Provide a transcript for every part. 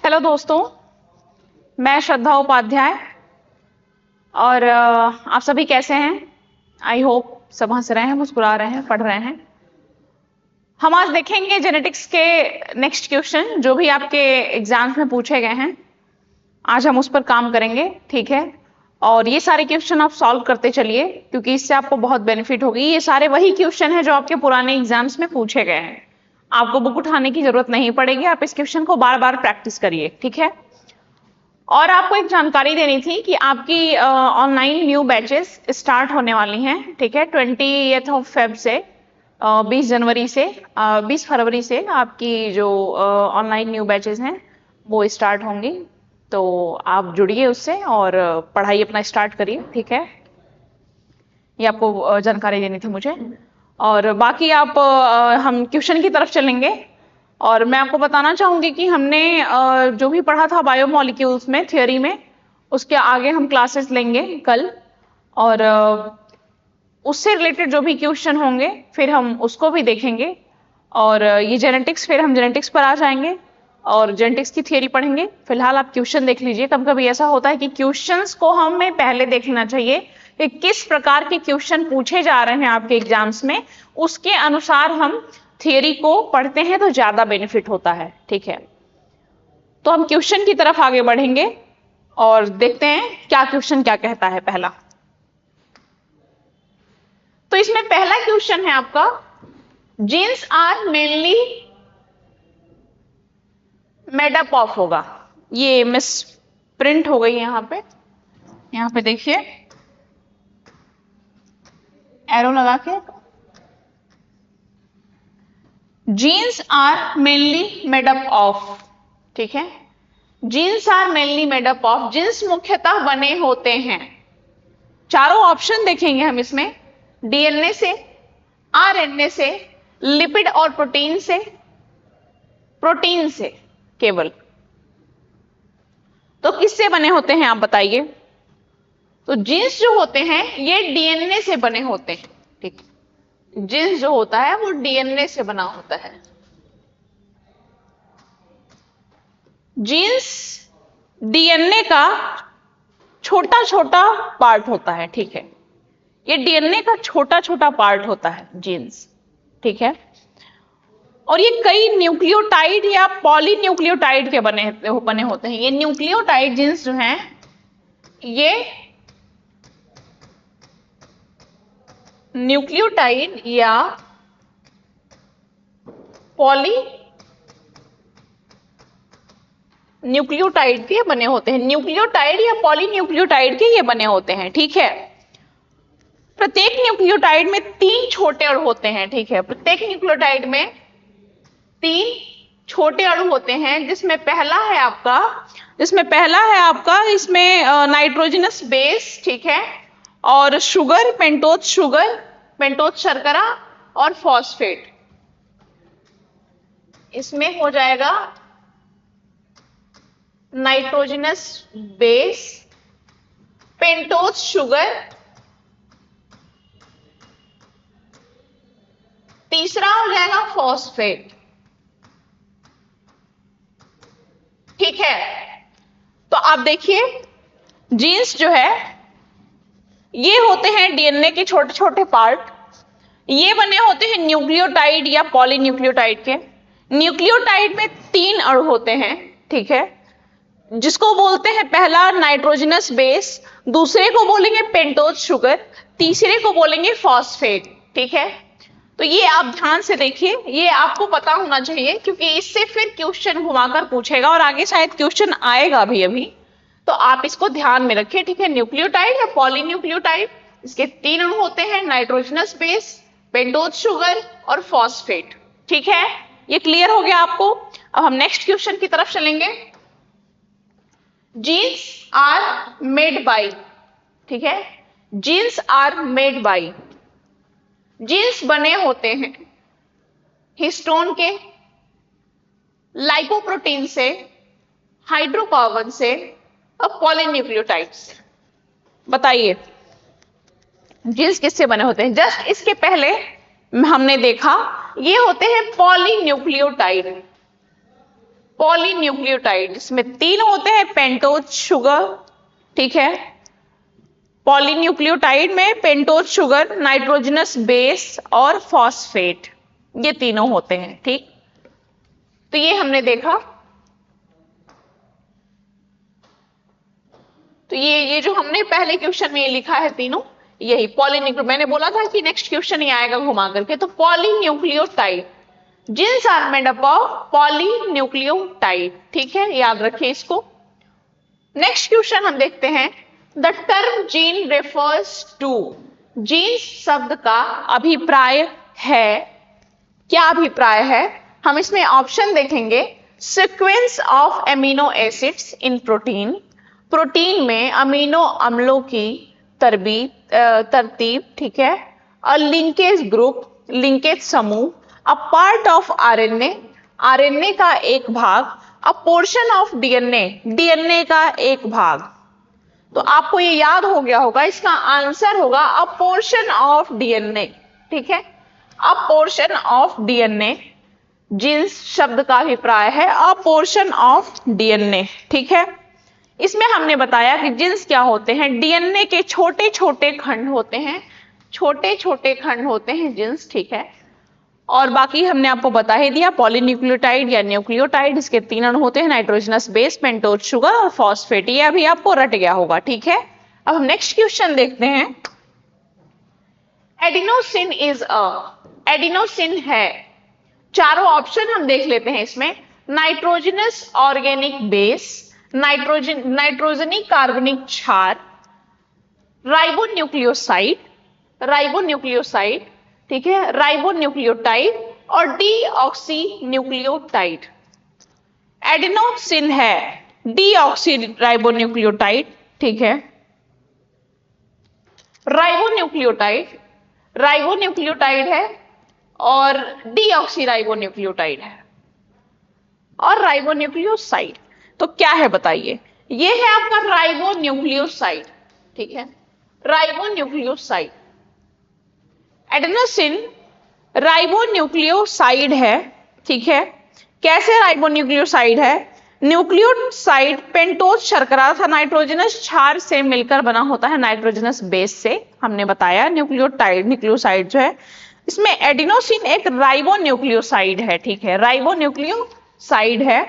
Hello दोस्तों, मैं श्रद्धा उपाध्याय और आप सभी कैसे हैं? आई होप सब हंस रहे हैं, मुस्कुरा रहे हैं, पढ़ रहे हैं। हम आज देखेंगे जेनेटिक्स के नेक्स्ट क्वेश्चन जो भी आपके एग्जाम्स में पूछे गए हैं। आज हम उस पर काम करेंगे, ठीक है। और ये सारे क्वेश्चन आप सॉल्व करते चलिए क्योंकि इससे आपको बहुत बेनिफिट होगी। ये सारे वही क्वेश्चन हैं जो आपके पुराने एग्जाम्स में पूछे गए हैं। आपको बुक उठाने की जरूरत नहीं पड़ेगी, आप इस क्वेश्चन को बार बार प्रैक्टिस करिए, ठीक है। और आपको एक जानकारी देनी थी कि आपकी ऑनलाइन न्यू बैचेस स्टार्ट होने वाली हैं, ठीक है। 20 फेब से 20 जनवरी से 20 फरवरी से आपकी जो ऑनलाइन न्यू बैचेस हैं वो स्टार्ट होंगी। तो आप जुड़िए उससे और पढ़ाई अपना स्टार्ट करिए, ठीक है। ये आपको जानकारी देनी थी मुझे। और बाकी आप हम क्वेश्चन की तरफ चलेंगे और मैं आपको बताना चाहूंगी कि हमने जो भी पढ़ा था बायोमोलिक्यूल्स में थ्योरी में, उसके आगे हम क्लासेस लेंगे कल। और उससे रिलेटेड जो भी क्वेश्चन होंगे फिर हम उसको भी देखेंगे। और ये जेनेटिक्स, फिर हम जेनेटिक्स पर आ जाएंगे और जेनेटिक्स की थ्योरी पढ़ेंगे। फिलहाल आप क्वेश्चन देख लीजिए। कभी कभी ऐसा होता है कि क्वेश्चंस को हमें पहले देख लेना चाहिए कि किस प्रकार के क्वेश्चन पूछे जा रहे हैं आपके एग्जाम्स में, उसके अनुसार हम थियरी को पढ़ते हैं तो ज्यादा बेनिफिट होता है, ठीक है। तो हम क्वेश्चन की तरफ आगे बढ़ेंगे और देखते हैं क्या क्वेश्चन क्या कहता है। पहला तो इसमें पहला क्वेश्चन है आपका, genes are mainly made up of होगा। ये मिस प्रिंट हो गई यहां पे देखिए एरो लगा के। Genes are mainly made up of, ठीक है। Genes are mainly made up of, जीन्स मुख्यतः बने होते हैं। चारों ऑप्शन देखेंगे हम इसमें, डीएनए से, आरएनए से, लिपिड और प्रोटीन से, प्रोटीन से केवल। तो किससे बने होते हैं आप बताइए। तो जीन्स जो होते हैं ये डीएनए से बने होते हैं, ठीक। जीन्स जो होता है वो डीएनए से बना होता है। जीन्स डीएनए का छोटा छोटा पार्ट होता है, ठीक है। ये डीएनए का छोटा छोटा पार्ट होता है जीन्स, ठीक है। और ये कई न्यूक्लियोटाइड या पॉलीन्यूक्लियोटाइड के बने होते हैं। ये न्यूक्लियोटाइड जीन्स जो हैं ये न्यूक्लियोटाइड या पॉली न्यूक्लियोटाइड के बने होते हैं। न्यूक्लियोटाइड या पॉलीन्यूक्लियोटाइड के ये बने होते हैं, ठीक है। प्रत्येक न्यूक्लियोटाइड में 3 छोटे अणु होते हैं, ठीक है। प्रत्येक न्यूक्लियोटाइड में 3 छोटे अणु होते हैं जिसमें पहला है आपका इसमें नाइट्रोजनस बेस, ठीक है। और शुगर, पेंटोज शर्करा और फॉस्फेट। इसमें हो जाएगा नाइट्रोजनस बेस, पेंटोज शुगर, तीसरा हो जाएगा फॉस्फेट, ठीक है। तो आप देखिए जीन्स जो है ये होते हैं डीएनए के छोटे छोटे पार्ट। ये बने होते हैं न्यूक्लियोटाइड या पॉलीन्यूक्लियोटाइड के। न्यूक्लियोटाइड में 3 अणु होते हैं, ठीक है, जिसको बोलते हैं पहला नाइट्रोजनस बेस, दूसरे को बोलेंगे पेंटोज शुगर, तीसरे को बोलेंगे फॉस्फेट, ठीक है। तो ये आप ध्यान से देखिए, ये आपको पता होना चाहिए क्योंकि इससे फिर क्वेश्चन घुमाकर पूछेगा और आगे शायद क्वेश्चन आएगा भी अभी। तो आप इसको ध्यान में रखिए, ठीक है। न्यूक्लियोटाइड या पॉलीन्यूक्लियोटाइड, इसके 3 अणु होते हैं, नाइट्रोजनस बेस, पेंटोज शुगर और फॉस्फेट, ठीक है। ये क्लियर हो गया आपको। अब हम नेक्स्ट क्वेश्चन की तरफ चलेंगे। जीन्स आर मेड बाय, ठीक है। जीन्स आर मेड बाय, जीन्स बने होते हैं हिस्टोन के, लाइपोप्रोटीन से, हाइड्रोकार्बन से और पॉलीन्यूक्लियोटाइड से। बताइए जीन्स किससे बने होते हैं। जस्ट इसके पहले हमने देखा ये होते हैं पॉलीन्यूक्लियोटाइड, पॉलीन्यूक्लियोटाइड, इसमें 3 होते हैं, पेंटोज शुगर, ठीक है। पॉलीन्यूक्लियोटाइड में पेंटोज शुगर, नाइट्रोजनस बेस और फॉस्फेट, ये तीनों होते हैं, ठीक। तो ये हमने देखा। तो ये जो हमने पहले क्वेश्चन में ये लिखा है तीनों, यही पॉलीन्यूक्लियो, मैंने बोला था कि नेक्स्ट क्वेश्चन ही आएगा घुमा करके। तो polynucleotide, genes are made up of polynucleotide, ठीक है, याद रखिए इसको। नेक्स्ट क्वेश्चन हम देखते हैं, the term gene refers to, gene शब्द का अभिप्राय है, क्या अभिप्राय है? हम इसमें ऑप्शन देखेंगे, sequence of amino acids in protein, protein में अमीनो अम्लों की तरतीब, ठीक है। अ लिंकेज ग्रुप, लिंकेज समूह, a part of RNA, RNA का एक भाग, अ पोर्शन ऑफ डीएनए, डीएनए का एक भाग। तो आपको ये याद हो गया होगा, इसका आंसर होगा अ पोर्शन ऑफ डीएनए, ठीक है। A portion of DNA, genes शब्द का अभिप्राय है अ पोर्शन ऑफ डीएनए, ठीक है। इसमें हमने बताया कि जीन्स क्या होते हैं, डीएनए के छोटे छोटे खंड होते हैं, छोटे छोटे खंड होते हैं जीन्स, ठीक है। और बाकी हमने आपको बता ही दिया, पॉलीन्यूक्लियोटाइड या न्यूक्लियोटाइड, इसके 3 अणु होते हैं, नाइट्रोजनस बेस, पेंटोज शुगर और फॉस्फेट, ये अभी आपको रट गया होगा, ठीक है। अब हम नेक्स्ट क्वेश्चन देखते हैं, एडिनोसिन इज अ, एडिनोसिन है, चारों ऑप्शन हम देख लेते हैं इसमें, नाइट्रोजनस ऑर्गेनिक बेस, नाइट्रोजनी कार्बनिक क्षार, राइबोन्यूक्लियोसाइड, राइबोन्यूक्लियोसाइड, ठीक है, राइबोन्यूक्लियोटाइड और डीऑक्सी न्यूक्लियोटाइड। एडिनोसिन है डीऑक्सी राइबोन्यूक्लियोटाइड, ठीक है। राइबोन्यूक्लियोटाइड, राइबोन्यूक्लियोटाइड है और डीऑक्सी राइबोन्यूक्लियोटाइड है और राइबोन्यूक्लियोसाइड। तो क्या है बताइए, ये है आपका राइबोन्यूक्लियोसाइड, ठीक है, राइबोन्यूक्लियोसाइड। एडेनोसिन राइबोन्यूक्लियोसाइड है, ठीक है। कैसे राइबोन्यूक्लियोसाइड है? न्यूक्लियोसाइड पेंटोज शर्करा तथा नाइट्रोजनस क्षार से मिलकर बना होता है, नाइट्रोजनस बेस से, हमने बताया। न्यूक्लियोसाइड जो है, इसमें एडिनोसिन एक राइबोन्यूक्लियोसाइड है, ठीक है, राइबोन्यूक्लियोसाइड है।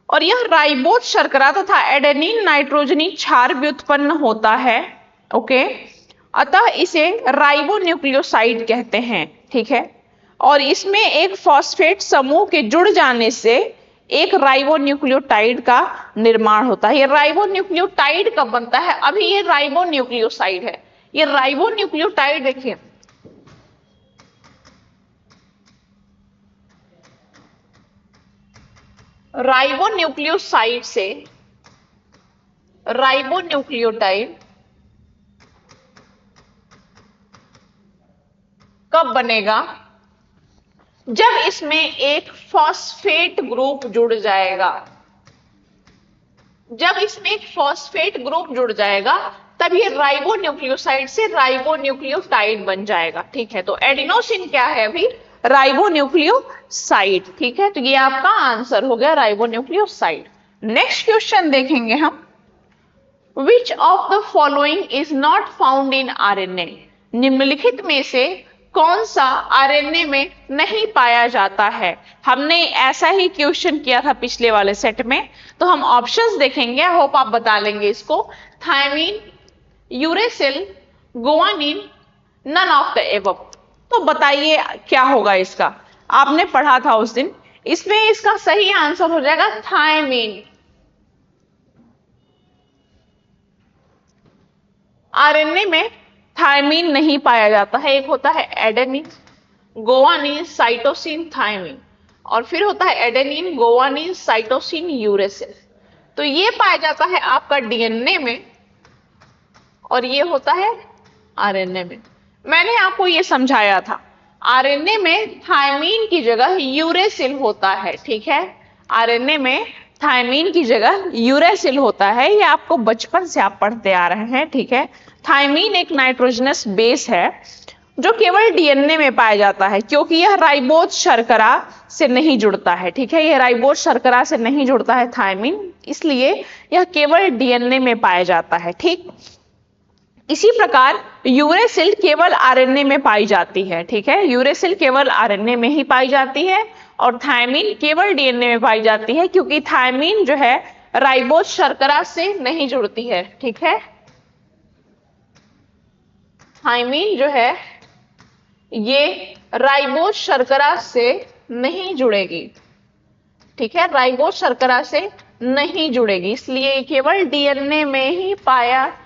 और यह राइबोज शर्करा तथा एडेनिन नाइट्रोजनी क्षार व्युत्पन्न होता है, ओके। अतः इसे राइबोन्यूक्लियोसाइड कहते हैं, ठीक है। और इसमें एक फॉस्फेट समूह के जुड़ जाने से एक राइबोन्यूक्लियोटाइड का निर्माण होता है। ये राइबोन्यूक्लियोटाइड कब बनता है? अभी ये राइबोन्यूक्लियोसाइड है। ये राइबोन्यूक्लियोटाइड देखिए, राइबोन्यूक्लियोसाइड से राइबोन्यूक्लियोटाइड कब बनेगा? जब इसमें एक फॉस्फेट ग्रुप जुड़ जाएगा। जब इसमें एक फॉस्फेट ग्रुप जुड़ जाएगा तब ये राइबोन्यूक्लियोसाइड से राइबोन्यूक्लियोटाइड बन जाएगा, ठीक है। तो एडिनोसिन क्या है अभी? राइबोन्यूक्लियोसाइड, ठीक है। तो ये आपका आंसर हो गया, राइबोन्यूक्लियोसाइड। नेक्स्ट क्वेश्चन देखेंगे हम, विच of the following is not found in RNA, निम्नलिखित में से कौन सा आरएनए में नहीं पाया जाता है? हमने ऐसा ही क्वेश्चन किया था पिछले वाले सेट में, तो हम ऑप्शंस देखेंगे, आई होप आप बता लेंगे इसको। Thymine, uracil, guanine, none of the above. तो बताइए क्या होगा इसका? आपने पढ़ा था उस दिन, इसमें इसका सही आंसर हो जाएगा थायमीन। आरएनए में थायमीन नहीं पाया जाता है। एक होता है एडेनिन, गुआनिन, साइटोसिन, थायमीन, और फिर होता है एडेनिन, गुआनिन, साइटोसिन, यूरेसिल। तो ये पाया जाता है आपका डीएनए में और ये होता है आरएनए में। मैंने आपको ये समझाया था, आरएनए में थायमीन की जगह यूरेसिल होता है, ठीक है। आरएनए में थायमीन की जगह यूरेसिल होता है, ये आपको बचपन से आप पढ़ते आ रहे हैं, ठीक है। थायमीन एक नाइट्रोजनस बेस है जो केवल डीएनए में पाया जाता है, क्योंकि यह राइबोज शर्करा से नहीं जुड़ता है। ठीक है, यह राइबोज शर्करा से नहीं जुड़ता है थायमिन, इसलिए यह केवल डीएनए में पाया जाता है। ठीक, इसी प्रकार यूरेसिल केवल आरएनए में पाई जाती है। ठीक है, यूरेसिल केवल आरएनए में ही पाई जाती है और थायमिन केवल डीएनए में पाई जाती है, क्योंकि थायमिन जो है राइबोज शर्करा से नहीं जुड़ती है। ठीक है, थायमिन जो है ये राइबोज शर्करा से नहीं जुड़ेगी। ठीक है, राइबोज शर्करा से नहीं जुड़ेगी, इसलिए केवल डीएनए में ही पाया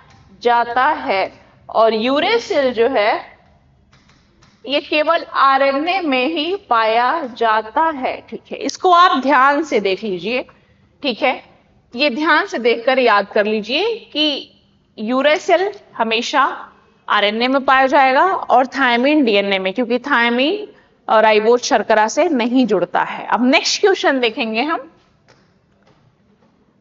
जाता है और यूरेसिल जो है ये केवल आरएनए में ही पाया जाता है। ठीक है, इसको आप ध्यान से देख लीजिए। ठीक है, ये ध्यान से देखकर याद कर लीजिए कि यूरेसिल हमेशा आरएनए में पाया जाएगा और थायमिन डीएनए में, क्योंकि थायमिन राइबोज शर्करा से नहीं जुड़ता है। अब नेक्स्ट क्वेश्चन देखेंगे हम।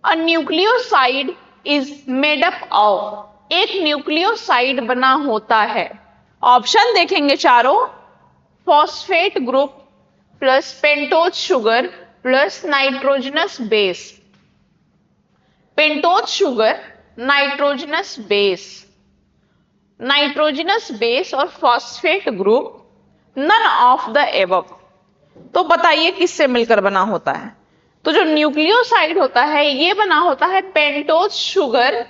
A nucleoside is made up of, एक न्यूक्लियोसाइड बना होता है। ऑप्शन देखेंगे चारों, phosphate group plus pentose sugar plus nitrogenous base. Pentose sugar, nitrogenous base, nitrogenous base और phosphate group, none of the above. तो बताइए किससे मिलकर बना होता है? तो जो न्यूक्लियोसाइड होता है ये बना होता है पेंटोज शुगर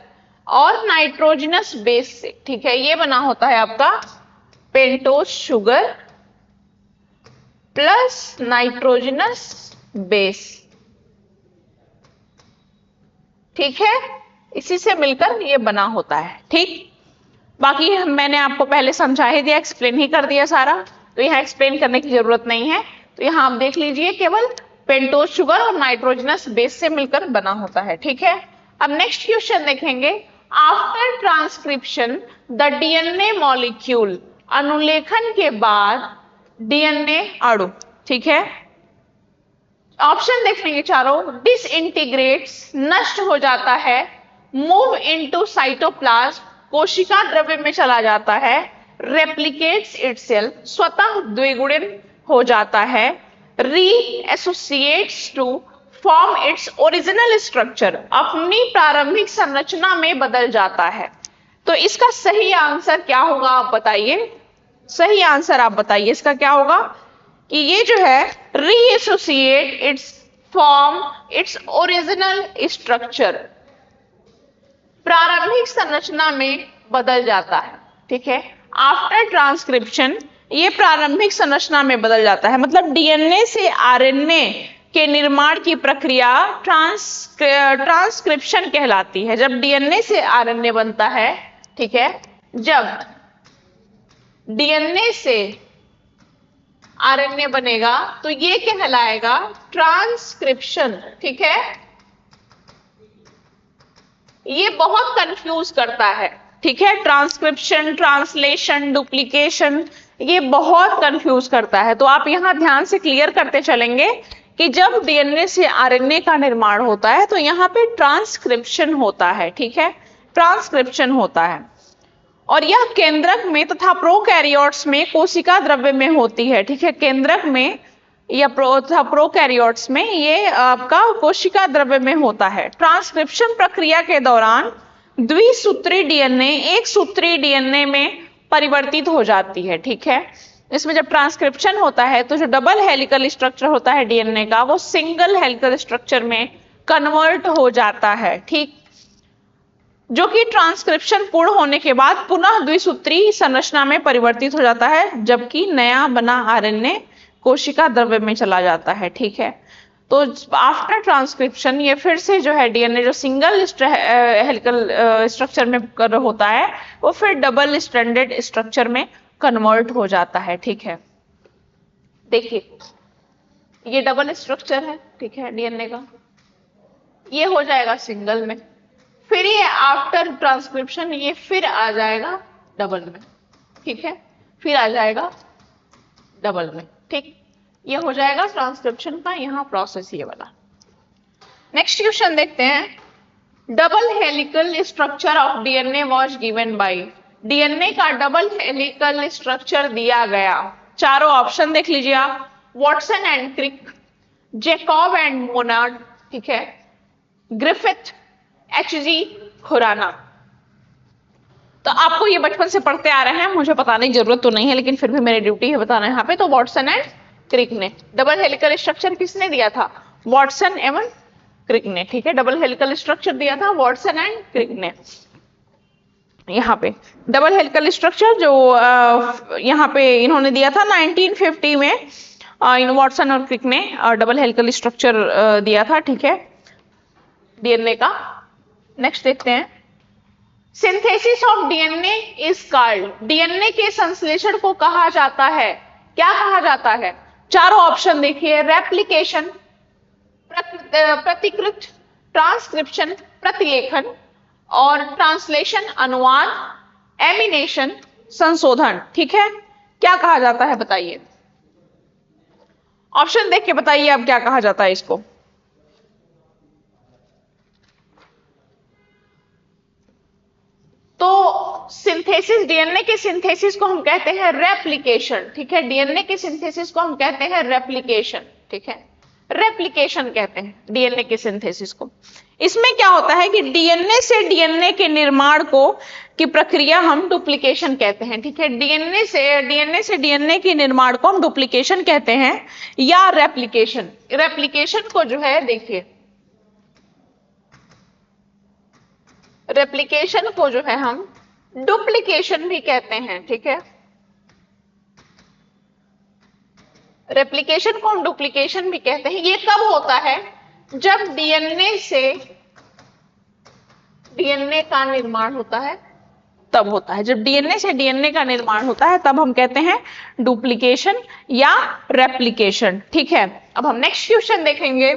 और नाइट्रोजनस बेस से। ठीक है, ये बना होता है आपका pentose sugar plus nitrogenous base. ठीक है, इसी से मिलकर ये बना होता है। ठीक, बाकी मैंने आपको पहले समझा ही दिया, एक्सप्लेन ही कर दिया सारा, तो यहाँ एक्सप्लेन करने की जरूरत नहीं है। तो यहाँ आप देख लीजिए केवल पेंटोज शुगर और नाइट्रोजनस बेस से मिलकर बना होता है। ठीक है, अब नेक्स्ट क्वेश्चन देखेंगे। After transcription the DNA molecule, अनुलेखन के बाद डीएनए अणु। ठीक है, ऑप्शन देख लेंगे चारों। डिसइंटीग्रेट्स, नष्ट हो जाता है। मूव इनटू साइटोप्लाज्म, कोशिका द्रव्य में चला जाता है। रेप्लिकेट्स इटसेल्फ, स्वतः द्विगुणित हो जाता है। Reassociates to form its original structure, अपनी प्रारंभिक संरचना में बदल जाता है। तो इसका सही आंसर क्या होगा आप बताइए? सही आंसर आप बताइए इसका क्या होगा? कि ये जो है री associate it's form its original structure, प्रारंभिक संरचना में बदल जाता है। ठीक है, आफ्टर ट्रांसक्रिप्शन ये प्रारंभिक संरचना में बदल जाता है, मतलब डीएनए से आरएनए के निर्माण की प्रक्रिया ट्रांसक्रिप्शन कहलाती है। जब डीएनए से आरएनए बनता है, ठीक है, जब डीएनए से आरएनए बनेगा तो ये कहलाएगा ट्रांसक्रिप्शन। ठीक है, ये बहुत कंफ्यूज करता है। ठीक है, ट्रांसक्रिप्शन, ट्रांसलेशन, डुप्लीकेशन, ये बहुत कंफ्यूज करता है। तो आप यहां ध्यान से क्लियर करते चलेंगे कि जब डीएनए से आरएनए का निर्माण होता है तो यहाँ पे ट्रांसक्रिप्शन होता है। ठीक है, ट्रांसक्रिप्शन होता है और यह केंद्रक में तथा प्रोकैरियोट्स में कोशिका द्रव्य में होती है। ठीक है, केंद्रक में या प्रोकैरियोट्स में ये आपका कोशिका द्रव्य में होता है। ट्रांसक्रिप्शन प्रक्रिया के दौरान द्विसूत्री डीएनए एक सूत्री डीएनए में परिवर्तित हो जाती है। ठीक है, इसमें जब ट्रांसक्रिप्शन होता है तो जो डबल हेलिकल स्ट्रक्चर होता है डीएनए का वो सिंगल हेलिकल स्ट्रक्चर में कन्वर्ट हो जाता है। ठीक, जो कि ट्रांसक्रिप्शन पूर्ण होने के बाद पुनः द्विसूत्री संरचना में परिवर्तित हो जाता है, जबकि नया बना आरएनए कोशिका द्रव्य में चला जाता है। ठीक है, तो आफ्टर ट्रांसक्रिप्शन ये फिर से जो है डीएनए जो सिंगल हेलिकल स्ट्रक्चर में होता है वो फिर डबल स्ट्रैंडेड स्ट्रक्चर में कन्वर्ट हो जाता है। ठीक है, देखिए ये डबल स्ट्रक्चर है। ठीक है, डीएनए का ये हो जाएगा सिंगल में, फिर ये आफ्टर ट्रांसक्रिप्शन ये फिर आ जाएगा डबल में। ठीक है, फिर आ जाएगा डबल में। ठीक, ये हो जाएगा ट्रांसक्रिप्शन का यहाँ प्रोसेस ये वाला। नेक्स्ट क्वेश्चन देखते हैं। Double helical structure of DNA was given by, DNA का डबल हेलिकल स्ट्रक्चर दिया गया? चारों ऑप्शन देख लीजिए आप, Watson and Crick, Jacob and Monod, ठीक है, ग्रिफिथ, एचजी खुराना। तो आपको ये बचपन से पढ़ते आ रहे हैं, मुझे बताने की जरूरत तो नहीं है, लेकिन फिर भी मेरी ड्यूटी है बताना यहाँ पे। तो वॉटसन एंड क्रिक ने डबल हेलिकल स्ट्रक्चर किसने दिया था? वॉटसन एवं क्रिक ने, ठीक है, डबल हेलिकल स्ट्रक्चर दिया था वॉटसन एंड क्रिक ने। यहाँ पे डबल हेलिकल स्ट्रक्चर जो यहाँ पे इन्होंने दिया था 1950 में, इन वॉटसन और क्रिक ने डबल हेलिकल स्ट्रक्चर दिया था, ठीक है, डीएनए का। नेक्स्ट देखते हैं, synthesis of DNA is called, DNA के संश्लेषण को कहा जाता है, क्या कहा जाता है? चारों ऑप्शन देखिए, रेप्लिकेशन, प्रतिकृत, ट्रांसक्रिप्शन प्रतिलेखन, और ट्रांसलेशन अनुवाद, एमिनेशन संशोधन, ठीक है, क्या कहा जाता है बताइए? ऑप्शन देख के बताइए अब क्या कहा जाता है इसको। तो सिंथेसिस, डीएनए के सिंथेसिस को हम कहते हैं रेप्लिकेशन, ठीक है, डीएनए के सिंथेसिस को हम कहते हैं रेप्लिकेशन, ठीक है, रेप्लिकेशन कहते हैं डीएनए के सिंथेसिस को। इसमें क्या होता है कि डीएनए से डीएनए के निर्माण को की प्रक्रिया हम डुप्लीकेशन कहते हैं, ठीक है, डीएनए से डीएनए के निर्माण को हम डुप्लीकेशन कहते हैं या रेप्लिकेशन। रेप्लिकेशन को जो है देखिए, रेप्लिकेशन को जो है हम डुप्लीकेशन भी कहते हैं, ठीक है, रेप्लिकेशन को हम डुप्लीकेशन भी कहते हैं। ये कब होता है? जब डीएनए से डीएनए का निर्माण होता है, तब होता है। जब डीएनए से डीएनए का निर्माण होता है तब हम कहते हैं डुप्लीकेशन या रेप्लिकेशन, ठीक है। अब हम नेक्स्ट क्वेश्चन देखेंगे,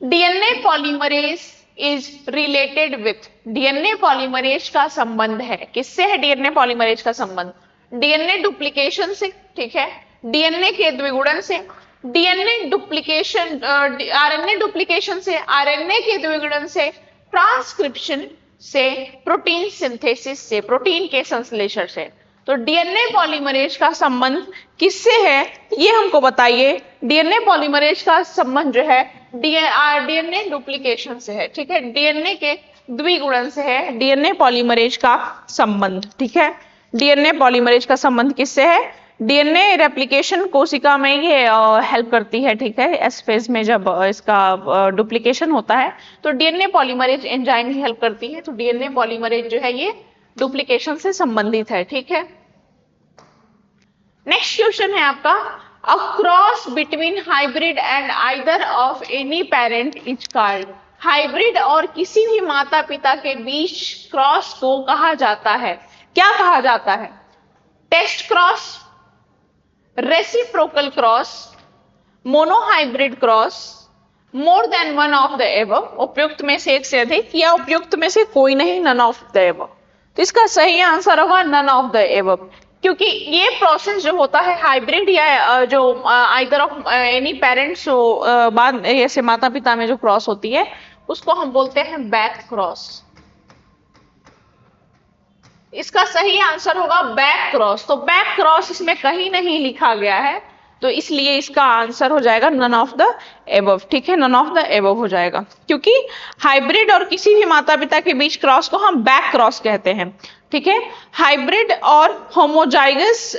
DNA polymerase is related with, DNA polymerase का संबंध है, किससे है डीएनए पॉलीमरेज का संबंध? डीएनए डुप्लीकेशन से, ठीक है, डीएनए के द्विगुणन से, डीएनए डुप्लीकेशन, आरएनए डुप्लीकेशन से, आरएनए के द्विगुणन से, ट्रांसक्रिप्शन से, प्रोटीन सिंथेसिस से, प्रोटीन के संश्लेषण से। तो डीएनए पॉलीमरेज का संबंध किससे है ये हमको बताइए। डीएनए पॉलीमरेज का संबंध जो है डीएनए डुप्लीकेशन से है, ठीक है, डीएनए के द्विगुणन से है डीएनए पॉलीमरेज का संबंध, ठीक है। डीएनए पॉलीमरेज का संबंध किससे है? डीएनए रेप्लिकेशन कोशिका में ये हेल्प करती है, ठीक है, एस फेज में जब इसका डुप्लीकेशन होता है तो डीएनए पॉलीमरेज एंजाइम ही हेल्प करती है। तो डीएनए पॉलीमरेज जो है ये डुप्लीकेशन से संबंधित है, ठीक है। नेक्स्ट क्वेश्चन है आपका, a cross between hybrid and either of any parent is called, hybrid और किसी भी माता पिता के बीच क्रॉस को कहा जाता है, क्या कहा जाता है? Test cross, reciprocal cross, monohybrid cross, more than one of the above, उपयुक्त में से एक से अधिक, या उपयुक्त में से कोई नहीं, नन ऑफ द एबव। तो इसका सही आंसर होगा नन ऑफ द एबव, क्योंकि ये प्रोसेस जो होता है हाइब्रिड या जो आइदर ऑफ एनी पेरेंट्स बाद ऐसे माता पिता में जो क्रॉस होती है उसको हम बोलते हैं बैक क्रॉस। इसका सही आंसर होगा बैक क्रॉस। तो बैक क्रॉस इसमें कहीं नहीं लिखा गया है, तो इसलिए इसका आंसर हो जाएगा नन ऑफ द एबव, ठीक है, नन ऑफ द एबव हो जाएगा, क्योंकि हाइब्रिड और किसी भी माता पिता के बीच क्रॉस को हम बैक क्रॉस कहते हैं, ठीक है। हाइब्रिड और होमोजाइगस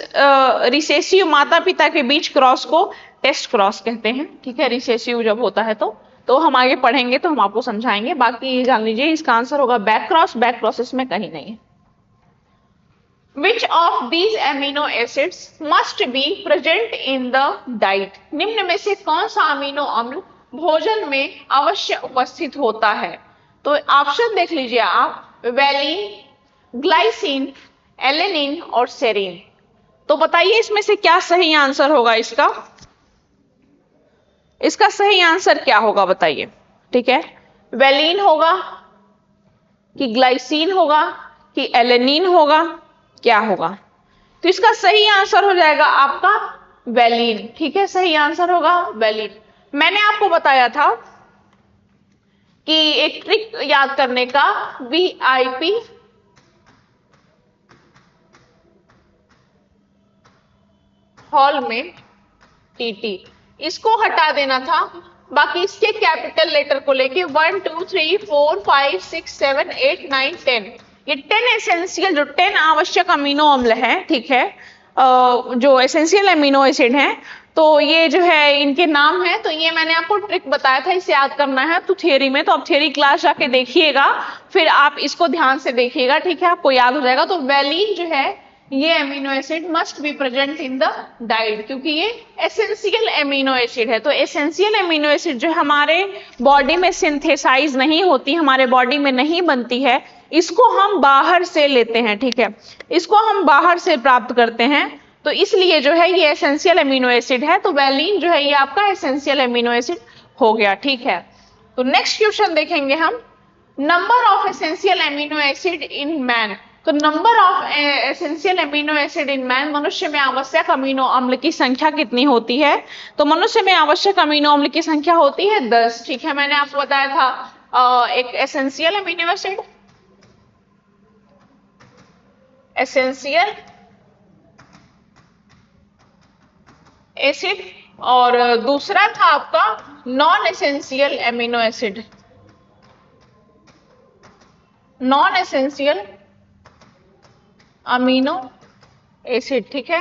रिसेसिव माता पिता के बीच क्रॉस को टेस्ट क्रॉस कहते हैं, ठीक है, रिसेसिव जब होता है तो हम आगे पढ़ेंगे तो हम आपको समझाएंगे। बाकी ये जान लीजिए इसका आंसर होगा बैक क्रॉस, बैक क्रॉस इसमें कहीं नहीं है। Which of these amino acids must be present in the diet? निम्न में से कौन सा अमीनो अम्ल भोजन में अवश्य उपस्थित होता है? तो ऑप्शन देख लीजिए आप, वेलिन, ग्लाइसिन, एलेनिन और सेरीन। तो बताइए इसमें से क्या सही आंसर होगा इसका? इसका सही आंसर क्या होगा बताइए, ठीक है, वेलिन होगा कि ग्लाइसिन होगा कि एलेनिन होगा, क्या होगा? तो इसका सही आंसर हो जाएगा आपका वेलिन, ठीक है, सही आंसर होगा वेलिन। मैंने आपको बताया था कि एक ट्रिक याद करने का, VIP हॉल में टीटी, इसको हटा देना था। बाकी इसके कैपिटल लेटर को लेके 1 2 3 4 5 6 7 8 9 10, ये 10 एसेंशियल, जो 10 आवश्यक अमीनो अम्ल है, ठीक है, जो एसेंशियल अमीनो एसिड हैं, तो ये जो है इनके नाम है। तो ये मैंने आपको ट्रिक बताया था, इसे याद करना है तो थियरी में, तो आप थियरी क्लास जाके देखिएगा, फिर आप इसको ध्यान से देखिएगा, ठीक है, आपको याद हो जाएगा। तो वैलीन जो है ये amino acid must be present in the diet, क्योंकि ये एसेंशियल अमीनो एसिड है। तो एसेंशियल अमीनो एसिड जो हमारे बॉडी में सिंथेसाइज नहीं होती, हमारे बॉडी में नहीं बनती है, इसको हम बाहर से लेते हैं, ठीक है, इसको हम बाहर से प्राप्त करते हैं, तो इसलिए जो है ये एसेंशियल अमीनो एसिड है। तो वैलीन जो है ये आपका एसेंशियल अमीनो एसिड हो गया, ठीक है। तो नेक्स्ट क्वेश्चन देखेंगे हम, number of essential amino acid in man. तो number of essential amino acid in man, मनुष्य में आवश्यक अमीनो अम्ल की संख्या कितनी होती है? तो मनुष्य में आवश्यक अमीनो अम्ल की संख्या होती है 10, ठीक है, मैंने आपको बताया था। एक essential amino acid, essential acid, और दूसरा था आपका non essential amino acid, non essential amino acid, ठीक है,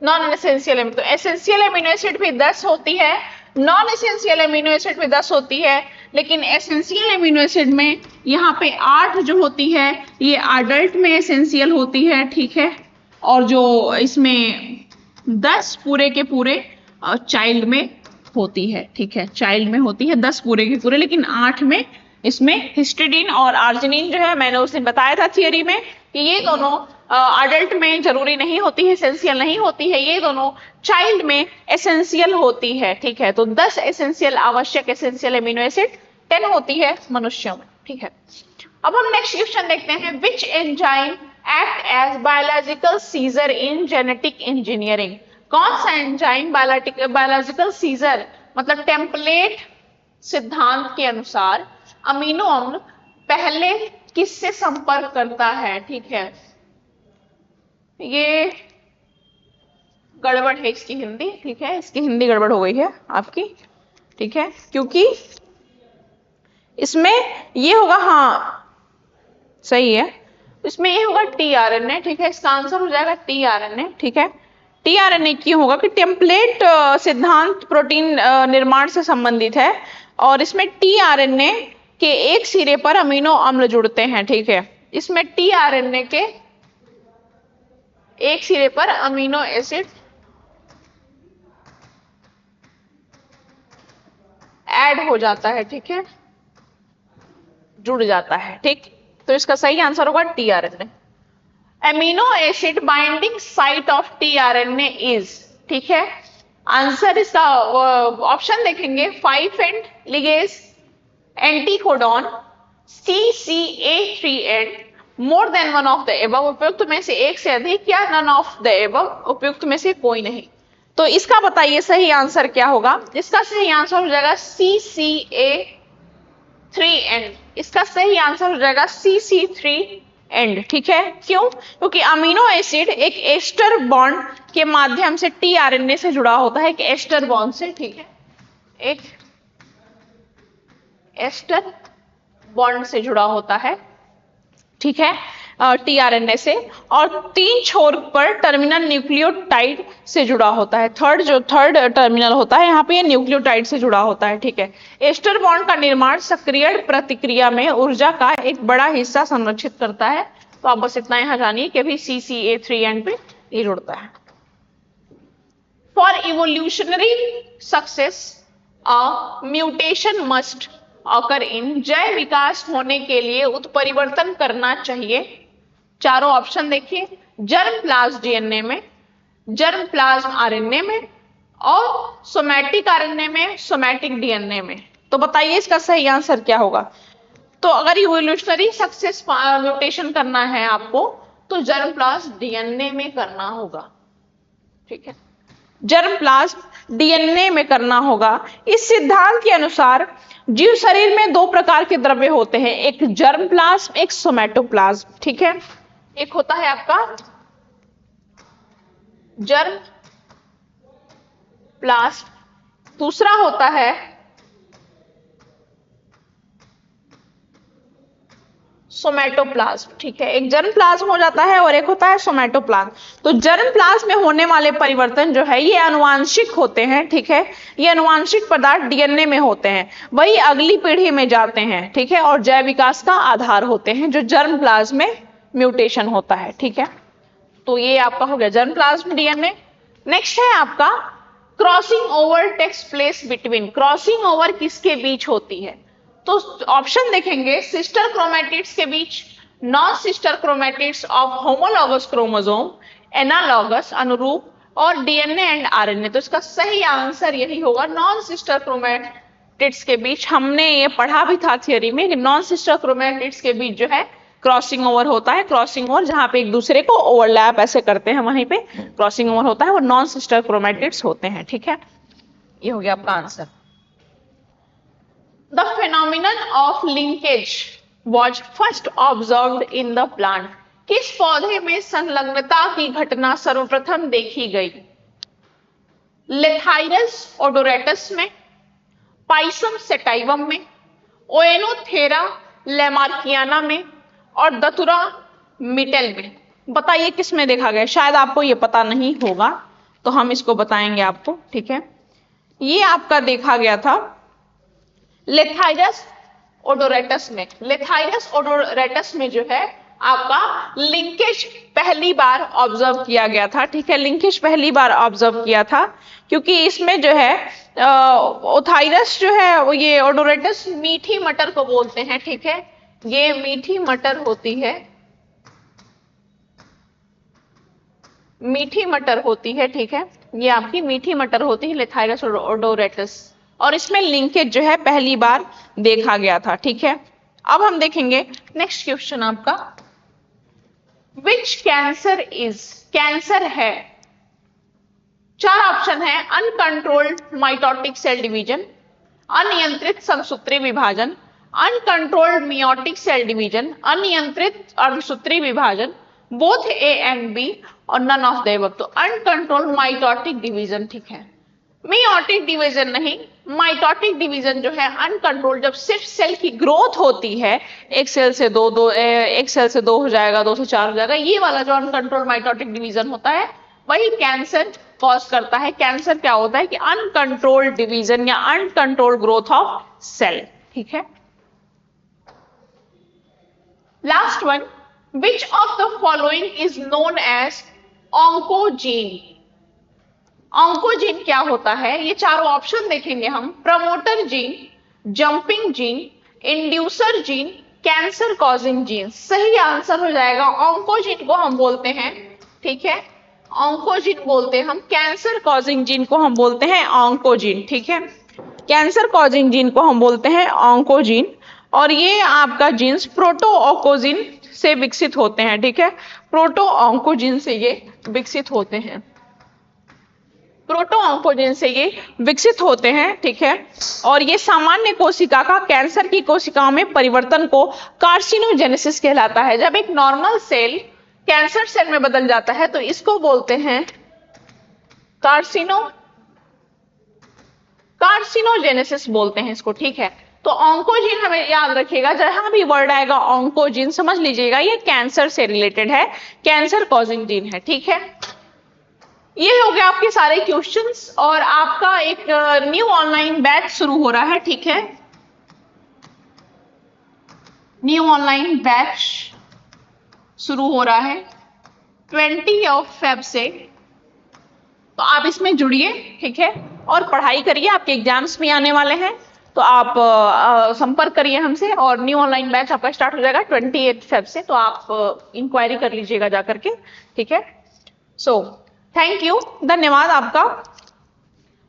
नॉन एसेंशियल अमीनो। तो एसेंशियल अमीनो एसिड भी 10 होती है, नॉन एसेंशियल अमीनो एसिड भी 10 होती है, लेकिन एसेंशियल अमीनो एसिड में यहाँ पे 8 जो होती है ये अडल्ट में एसेंशियल होती है, ठीक है, और जो इसमें 10 पूरे के पूरे चाइल्ड में होती है, ठीक है, चाइल्ड में होती है 10 पूरे के पूरे, लेकिन 8 में इसमें हिस्टिडीन और आर्जिनिन जो है, मैंने उस दिन बताया था थियरी में कि ये दोनों अडल्ट में जरूरी नहीं होती है, एसेंशियल नहीं होती है, ये दोनों चाइल्ड में एसेंशियल होती है, ठीक है। तो 10 एसेंशियल आवश्यक एसेंशियल अमीनो एसिड 10 होती है मनुष्यों में, ठीक है। अब हम नेक्स्ट क्वेश्चन देखते हैं, which enzyme act as biological scissor in genetic engineering. कौन सा एंजाइम बायोलॉजिकल सीजर मतलब टेम्पलेट सिद्धांत के अनुसार अमीनो अम्ल पहले किससे संपर्क करता है, ठीक है, ये गड़बड़ है इसकी हिंदी, ठीक है, इसकी हिंदी गड़बड़ हो गई है आपकी, ठीक है, क्योंकि इसमें ये होगा, हाँ सही है, इसमें ये होगा टीआरएनए, ठीक है, इसका आंसर हो जाएगा टीआरएनए, ठीक है। टीआरएनए क्यों होगा कि टेम्पलेट सिद्धांत प्रोटीन निर्माण से संबंधित है, और इसमें टीआरएनए के एक सिरे पर अमीनो अम्ल जुड़ते हैं, ठीक है, इसमें टीआरएनए के एक सिरे पर अमीनो एसिड ऐड हो जाता है, ठीक है, जुड़ जाता है, ठीक। तो इसका सही आंसर होगा tRNA. Amino acid binding site of tRNA is, ठीक है, आंसर इसका ऑप्शन देखेंगे 5 and ligase, anticodon, CCA3 and more than one of the above, उपयुक्त में से एक से अधिक, या नन ऑफ द एबव, उपयुक्त में से कोई नहीं। तो इसका बताइए सही आंसर क्या होगा? इसका सही आंसर हो जाएगा CCA3 एंड, इसका सही आंसर हो जाएगा CC3 एंड, ठीक है। क्यों? क्योंकि अमीनो एसिड एक एस्टर बॉन्ड के माध्यम से टीआरएनए से जुड़ा होता है, एक एस्टर बॉन्ड से, ठीक है, एक एस्टर बॉन्ड से जुड़ा होता है, ठीक है, टीआरएनए से, और 3 छोर पर टर्मिनल न्यूक्लियोटाइड से जुड़ा होता है, थर्ड टर्मिनल होता है यहाँ पे, ये न्यूक्लियोटाइड से जुड़ा होता है, ठीक है। एस्टर बॉन्ड का निर्माण सक्रियण प्रतिक्रिया में ऊर्जा का एक बड़ा हिस्सा संरक्षित करता है। तो आप बस इतना यहाँ जानिए कि अभी CCA3 एंड पे ये जुड़ता है। For evolutionary success a mutation must occur in, जय विकास होने के लिए उत्परिवर्तन करना चाहिए। चारों ऑप्शन देखिए, जर्म प्लाज्म डीएनए में, जर्म प्लाज्म आरएनए में, और सोमैटिक आरएनए में, सोमैटिक डीएनए में। तो बताइए इसका सही आंसर क्या होगा? तो अगर इवोल्यूशनरी सक्सेस म्यूटेशन करना है आपको, तो जर्म प्लाज्म डीएनए में करना होगा, ठीक है, जर्म प्लाज्म डीएनए में करना होगा। इस सिद्धांत के अनुसार जीव शरीर में 2 प्रकार के द्रव्य होते हैं, एक जर्म प्लाज्म, एक सोमैटोप्लाज्म, ठीक है। एक होता है आपका जर्म प्लास्ट। दूसरा होता है सोमेटोप्लाज्म, ठीक है। एक जर्म प्लाज्म हो जाता है और एक होता है सोमेटोप्लाज्म। तो जर्म प्लाज्म में होने वाले परिवर्तन जो है ये अनुवांशिक होते हैं, ठीक है। ये अनुवांशिक पदार्थ डीएनए में होते हैं, वही अगली पीढ़ी में जाते हैं, ठीक है, और जैव विकास का आधार होते हैं जो जर्म प्लाज्म में म्यूटेशन होता है, ठीक है। तो ये आपका हो गया जर्म प्लाज्म डीएनए। नेक्स्ट है आपका crossing over takes place between. Crossing over किसके बीच होती है? तो ऑप्शन देखेंगे सिस्टर क्रोमैटिड्स के बीच, non sister chromatids of homologous chromosome, analogous अनुरूप, और डीएनए एंड आरएनए। तो इसका सही आंसर यही होगा, नॉन सिस्टर क्रोमैटिड्स के बीच। हमने ये पढ़ा भी था थियरी में कि नॉन सिस्टर क्रोमैटिड्स के बीच जो है क्रॉसिंग ओवर होता है। क्रॉसिंग ओवर जहां पे एक दूसरे को ओवरलैप ऐसे करते हैं वहीं पे क्रॉसिंग ओवर होता है, वो नॉन सिस्टर क्रोमैटिड्स होते हैं, ठीक है। ये हो गया आपका answer. The phenomenon of linkage was first observed in the plant. किस पौधे में संलग्नता की घटना सर्वप्रथम देखी गई? लेथाइरस ओडोरेटस में, पाइसम सेटाइवम में, ओएनोथेरा लेमार्कियाना में, और दतुरा मिटेल में। बताइए किस में देखा गया? शायद आपको ये पता नहीं होगा तो हम इसको बताएंगे आपको, ठीक है। ये आपका देखा गया था लेथाइरस ओडोरेटस में। लेथाइरस ओडोरेटस में जो है आपका लिंकेज पहली बार ऑब्जर्व किया गया था, ठीक है। लिंकेज पहली बार ऑब्जर्व किया था क्योंकि इसमें जो है ओथाइरस जो है ये ओडोरेटस मीठी मटर को बोलते हैं, ठीक है। ये मीठी मटर होती है, मीठी मटर होती है, ठीक है। ये आपकी मीठी मटर होती है लेथाइरस ओडोरेटस, और इसमें लिंकेज जो है पहली बार देखा गया था, ठीक है। अब हम देखेंगे नेक्स्ट क्वेश्चन आपका, विच कैंसर इज, कैंसर है। चार ऑप्शन है, अनकंट्रोल्ड माइटोटिक सेल डिवीजन, अनियंत्रित समसूत्री विभाजन, अनकंट्रोल्ड मियोटिक सेल डिवीजन, अनियंत्रित अर्धसूत्री विभाजन, बोथ ए एंड बी, और नन ऑफ द अबव। तो अनकंट्रोल्ड माइटोटिक डिवीजन, ठीक है। मियोटिक डिवीजन नहीं, माइटोटिक डिवीजन जो है अनकंट्रोल, जब सिर्फ सेल की ग्रोथ होती है, एक सेल से एक सेल से दो हो जाएगा, दो से चार हो जाएगा, ये वाला जो अनकंट्रोल माइटोटिक डिवीजन होता है वही कैंसर कॉज करता है। कैंसर क्या होता है कि अनकंट्रोल्ड डिवीजन या अनकंट्रोल्ड ग्रोथ ऑफ सेल, ठीक है। Last one, which of the following is known as oncogene. Oncogene क्या होता है? ये चारों ऑप्शन देखेंगे हम, promoter gene, jumping gene, inducer gene, cancer causing gene. सही आंसर हो जाएगा ऑन्कोजीन को हम बोलते हैं, ठीक है। ऑन्कोजीन बोलते हैं हम, कैंसर कॉजिंग जीन को हम बोलते हैं ऑन्कोजीन, ठीक है। कैंसर कॉजिंग जीन को हम बोलते हैं ऑन्कोजीन, और ये आपका जीन्स प्रोटोऑन्कोजीन से विकसित होते हैं, ठीक है। प्रोटोऑन्कोजीन से ये विकसित होते हैं, प्रोटोऑन्कोजीन से ये विकसित होते हैं, ठीक है। और ये सामान्य कोशिका का कैंसर की कोशिकाओं में परिवर्तन को कार्सिनोजेनेसिस कहलाता है। जब एक नॉर्मल सेल कैंसर सेल में बदल जाता है तो इसको बोलते हैं कार्सिनोजेनेसिस बोलते हैं इसको, ठीक है। तो ऑन्कोजीन हमें याद रखिएगा, जहां भी वर्ड आएगा ऑन्कोजीन समझ लीजिएगा ये कैंसर से रिलेटेड है, कैंसर कॉजिंग जीन है, ठीक है। ये हो गया आपके सारे क्वेश्चंस, और आपका एक न्यू ऑनलाइन बैच शुरू हो रहा है, ठीक है। न्यू ऑनलाइन बैच शुरू हो रहा है 20 फेब से, तो आप इसमें जुड़िए, ठीक है, और पढ़ाई करिए। आपके एग्जाम्स भी आने वाले हैं, तो आप संपर्क करिए हमसे, और न्यू ऑनलाइन बैच आपका स्टार्ट हो जाएगा 28 फेब से, तो आप इंक्वायरी कर लीजिएगा जाकर के, ठीक है। सो थैंक यू, धन्यवाद आपका।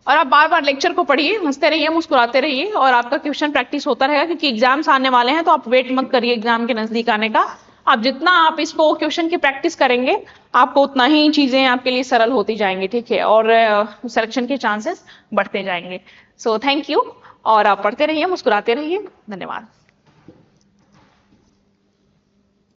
और आप बार बार लेक्चर को पढ़िए, हंसते रहिए, मुस्कुराते रहिए, और आपका क्वेश्चन प्रैक्टिस होता रहेगा, क्योंकि एग्जाम्स आने वाले हैं, तो आप वेट मत करिए एग्जाम के नजदीक आने का। आप जितना आप इसको क्वेश्चन की प्रैक्टिस करेंगे, आपको उतना ही चीजें आपके लिए सरल होती जाएंगी, ठीक है, और सिलेक्शन के चांसेस बढ़ते जाएंगे। सो थैंक यू, और आप पढ़ते रहिए, मुस्कुराते रहिए, धन्यवाद।